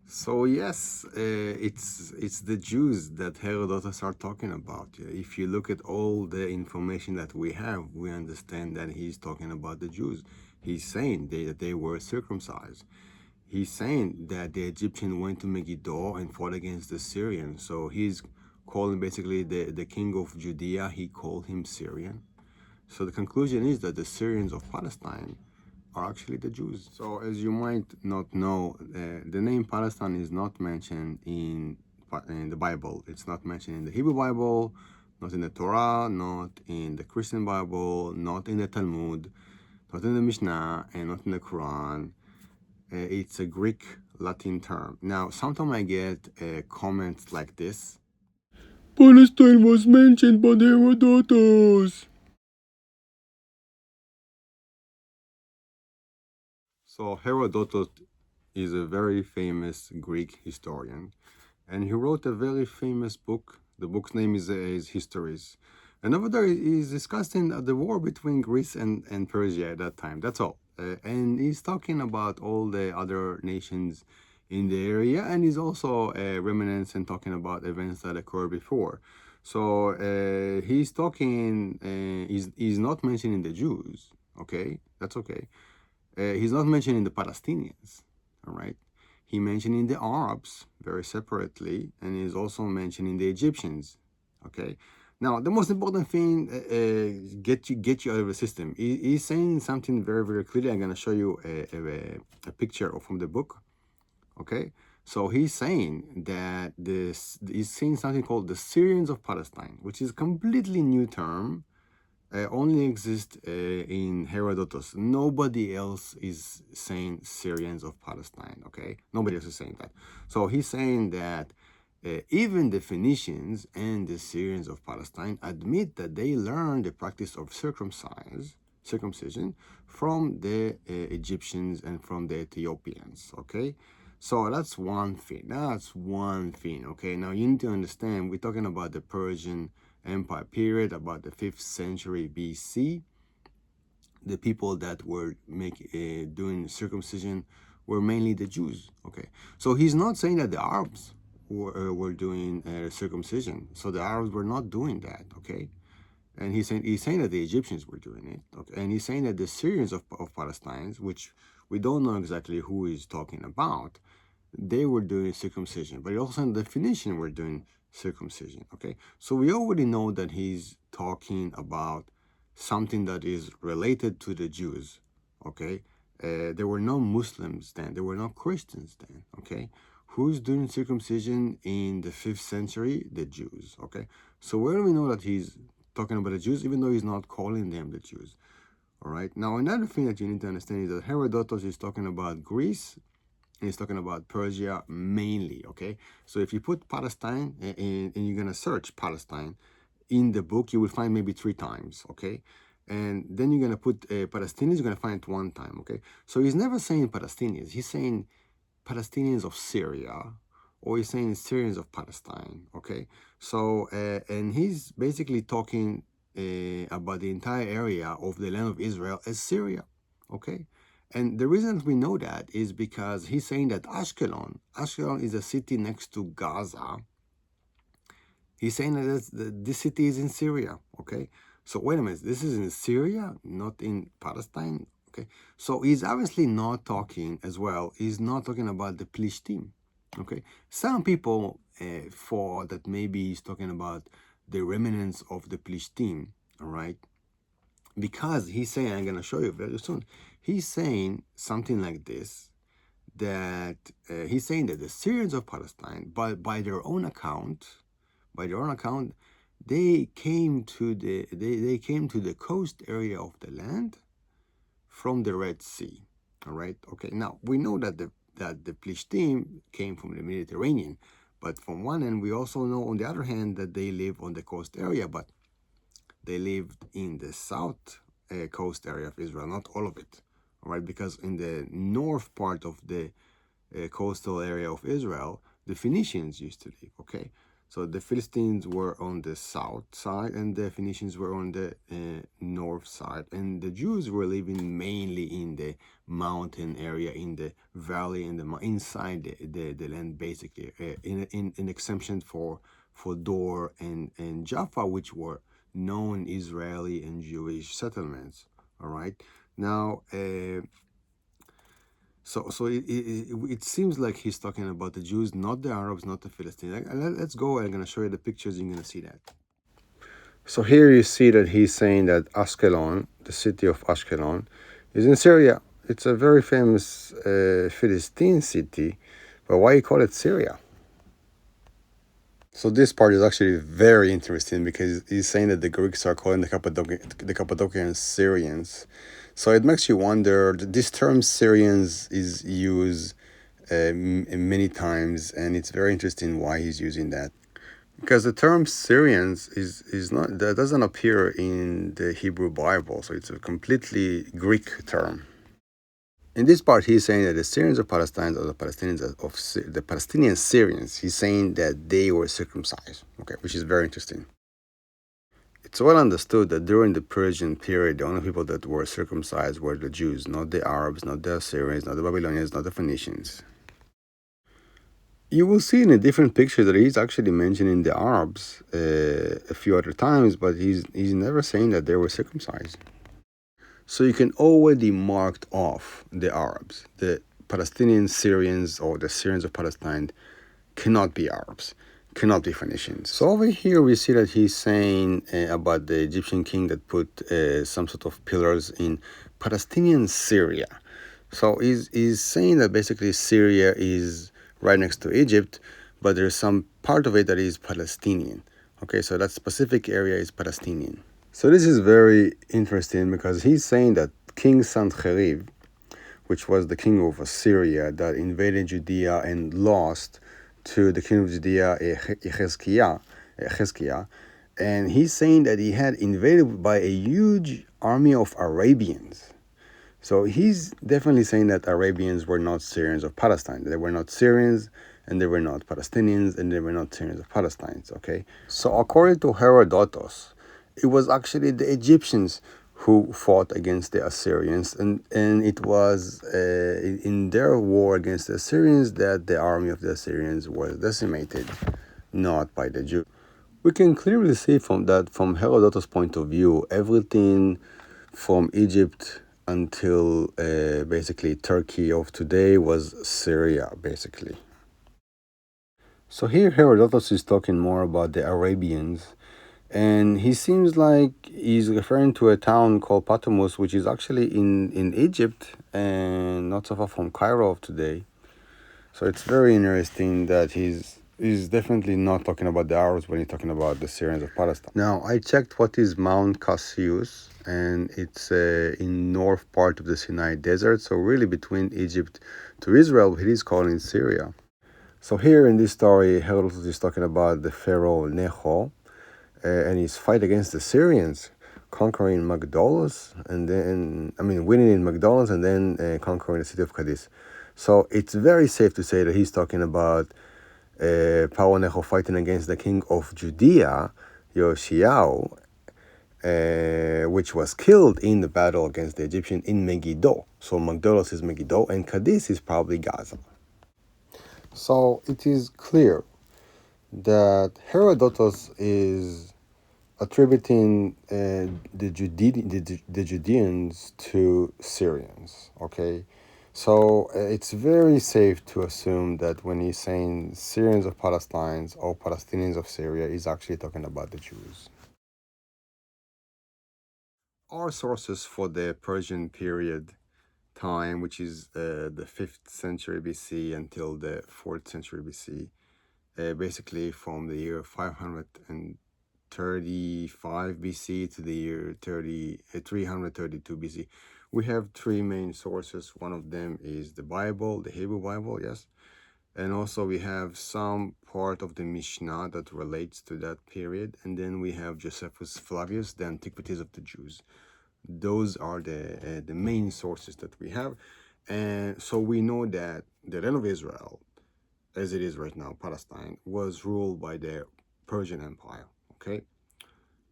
So yes, it's the Jews that Herodotus are talking about. If you look at all the information that we have, we understand that he's talking about the Jews. He's saying that they were circumcised. He's saying that the Egyptian went to Megiddo and fought against the Syrians. So he's calling basically the king of Judea, he called him Syrian. So the conclusion is that the Syrians of Palestine are actually the Jews. So as you might not know, the name Palestine is not mentioned in the Bible. It's not mentioned in the Hebrew Bible, not in the Torah, not in the Christian Bible, not in the Talmud, not in the Mishnah, and not in the Quran. It's a Greek Latin term. Now, sometimes I get comments like this. Palestine was mentioned by Herodotus. So Herodotus is a very famous Greek historian, and he wrote a very famous book. The book's name is Histories. And over there, he's discussing the war between Greece and Persia at that time. That's all. And he's talking about all the other nations in the area, and he's also reminiscing and talking about events that occurred before. So he's talking, he's not mentioning the Jews, okay? That's okay. He's not mentioning the Palestinians, all right? He mentioning the Arabs very separately, and he's also mentioning the Egyptians, okay? Now, the most important thing, get you out of the system. He's saying something very, very clearly. I'm going to show you a picture from the book, okay? So he's saying that he's saying something called the Syrians of Palestine, which is a completely new term, only exists in Herodotus. Nobody else is saying Syrians of Palestine, okay? Nobody else is saying that. So he's saying that even the Phoenicians and the Syrians of Palestine admit that they learned the practice of circumcision from the Egyptians and from the Ethiopians, okay? So that's one thing. Okay? Now you need to understand, we're talking about the Persian Empire period, about the 5th century BC. The people that were doing circumcision were mainly the Jews, okay? So he's not saying that the Arabs were doing circumcision. So the Arabs were not doing that, okay? And he's saying that the Egyptians were doing it, okay? And he's saying that the Syrians of Palestine, which we don't know exactly who he's talking about, they were doing circumcision, but also the Phoenicians were doing circumcision, okay? So we already know that he's talking about something that is related to the Jews, okay? There were no Muslims then, there were no Christians then, okay? Who's doing circumcision in the 5th century? The Jews, okay? So where do we know that he's talking about the Jews, even though he's not calling them the Jews, all right? Now, another thing that you need to understand is that Herodotus is talking about Greece, and he's talking about Persia mainly, okay? So if you put Palestine and you're going to search Palestine in the book, you will find maybe 3 times, okay? And then you're going to put Palestinians, you're going to find it 1 time, okay? So he's never saying Palestinians. He's saying Palestinians of Syria, or he's saying Syrians of Palestine, okay? So, and he's basically talking about the entire area of the land of Israel as Syria, okay? And the reason we know that is because he's saying that Ashkelon is a city next to Gaza. He's saying that this city is in Syria, okay? So wait a minute, this is in Syria, not in Palestine, okay? So he's obviously not talking as well, he's not talking about the Plishtim, okay? Some people thought that maybe he's talking about the remnants of the Plishtim, all right? Because he's saying, I'm going to show you very soon, he's saying something like this, that he's saying that the Syrians of Palestine, by their own account, they came to the coast area of the land from the Red Sea. All right. Okay. Now we know that the Plishtim came from the Mediterranean, but from one end we also know, on the other hand, that they live on the coast area, but they lived in the south coast area of Israel, not all of it. All right, because in the north part of the coastal area of Israel, the Phoenicians used to live, okay? So the Philistines were on the south side and the Phoenicians were on the north side, and the Jews were living mainly in the mountain area, in the valley, in the inside the land, basically, in exemption for Dor and Jaffa, which were known Israeli and Jewish settlements. All right. Now, so it seems like he's talking about the Jews, not the Arabs, not the Philistines. Let's go. I'm going to show you the pictures. You're going to see that. So here you see that he's saying that Ashkelon, the city of Ashkelon, is in Syria. It's a very famous Philistine city, but why you call it Syria? So this part is actually very interesting because he's saying that the Greeks are calling the Cappadocian Syrians. So it makes you wonder, this term Syrians is used many times, and it's very interesting why he's using that. Because the term Syrians is not, that doesn't appear in the Hebrew Bible, so it's a completely Greek term. In this part, he's saying that the Syrians of Palestine, or the the Palestinian Syrians, he's saying that they were circumcised, okay, which is very interesting. It's well understood that during the Persian period, the only people that were circumcised were the Jews, not the Arabs, not the Assyrians, not the Babylonians, not the Phoenicians. You will see in a different picture that he's actually mentioning the Arabs a few other times, but he's never saying that they were circumcised. So you can already mark off the Arabs. The Palestinian Syrians or the Syrians of Palestine cannot be Arabs, cannot be Phoenicians. So over here we see that he's saying about the Egyptian king that put some sort of pillars in Palestinian Syria. So he's saying that basically Syria is right next to Egypt, but there's some part of it that is Palestinian. Okay, so that specific area is Palestinian. So this is very interesting because he's saying that King Sancherib, which was the king of Assyria that invaded Judea and lost to the king of Judea, Chezkiah, and he's saying that he had invaded by a huge army of Arabians. So he's definitely saying that Arabians were not Syrians of Palestine. They were not Syrians, and they were not Palestinians, and they were not Syrians of Palestine, okay? So according to Herodotus, it was actually the Egyptians who fought against the Assyrians, and it was in their war against the Assyrians that the army of the Assyrians was decimated, not by the Jews. We can clearly see from Herodotus' point of view, everything from Egypt until basically Turkey of today was Syria, basically. So here Herodotus is talking more about the Arabians, and he seems like he's referring to a town called Patomus, which is actually in Egypt and not so far from Cairo of today. So it's very interesting that he's definitely not talking about the Arabs when he's talking about the Syrians of Palestine. Now, I checked what is Mount Cassius, and it's in north part of the Sinai Desert, so really between Egypt to Israel, it is called in Syria. So here in this story, Herodotus is talking about the Pharaoh Necho, and his fight against the Syrians, conquering Magdolos, and then, winning in Magdolos, and then conquering the city of Cadiz. So it's very safe to say that he's talking about Pharaoh Necho fighting against the king of Judea, Yoshiao, which was killed in the battle against the Egyptian in Megido. So Magdolos is Megido, and Cadiz is probably Gaza. So it is clear that Herodotus is attributing the Judeans to Syrians, okay? So it's very safe to assume that when he's saying Syrians of Palestine or Palestinians of Syria, he's actually talking about the Jews. Our sources for the Persian period time, which is the 5th century BC until the 4th century BC, basically from the year 535 BC to the year 332 BC. We have three main sources. One of them is the Bible, the Hebrew Bible, yes. And also we have some part of the Mishnah that relates to that period. And then we have Josephus Flavius, the Antiquities of the Jews. Those are the main sources that we have. And so we know that the land of Israel, as it is right now, Palestine, was ruled by the Persian Empire, okay?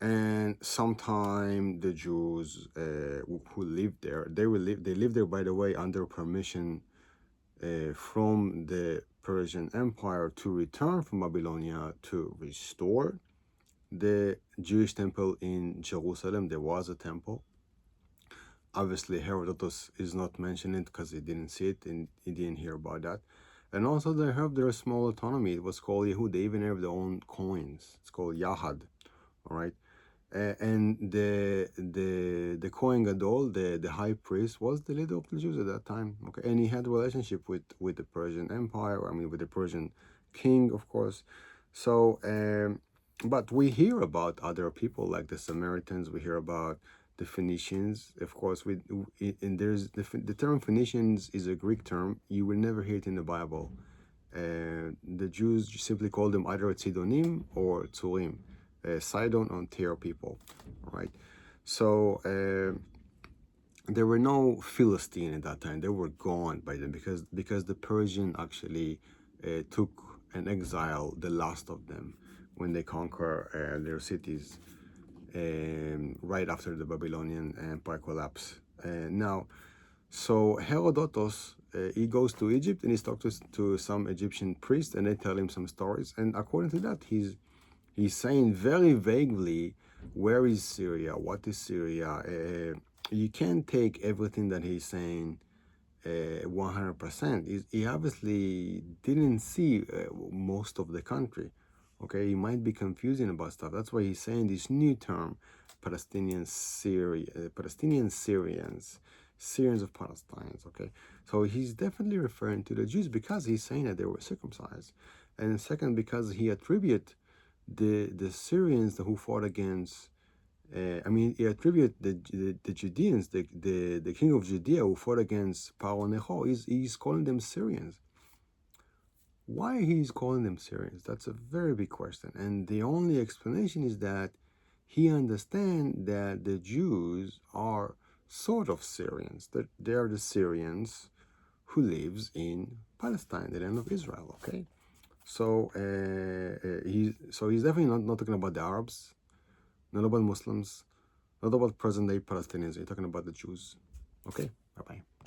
And sometime the Jews who lived there, they lived there, by the way, under permission from the Persian Empire to return from Babylonia to restore the Jewish temple in Jerusalem. There was a temple. Obviously, Herodotus is not mentioning it because he didn't see it and he didn't hear about that. And also, they have their small autonomy. It was called Yehud. They even have their own coins. It's called Yahad. All right. And the Kohen Gadol, the high priest, was the leader of the Jews at that time. Okay, and he had a relationship with the Persian Empire. I mean, with the Persian king, of course. So, but we hear about other people like the Samaritans. We hear about the Phoenicians. Of course, and there's the term Phoenicians is a Greek term. You will never hear it in the Bible. The Jews simply call them either Tzidonim or Tzurim. Sidon and Tyre people, right? So there were no Philistine at that time. They were gone by then because the Persian actually took and exiled the last of them when they conquer their cities right after the Babylonian Empire collapse. So Herodotus, he goes to Egypt and he talks to some Egyptian priests and they tell him some stories. And according to that, he's saying very vaguely, where is Syria? What is Syria? You can't take everything that he's saying 100%. He obviously didn't see most of the country. Okay, he might be confusing about stuff. That's why he's saying this new term, Palestinian Syrians, Syrians of Palestine. Okay, so he's definitely referring to the Jews because he's saying that they were circumcised, and second, because he attribute the Syrians who fought against, he attribute the Judeans, the king of Judea who fought against Paro Necho. He's calling them Syrians. Why he's calling them Syrians? That's a very big question. And the only explanation is that he understands that the Jews are sort of Syrians. That they are the Syrians who lives in Palestine, the land of Israel. Okay. So he's definitely not talking about the Arabs, not about Muslims, not about present-day Palestinians. He's talking about the Jews. Okay, bye-bye.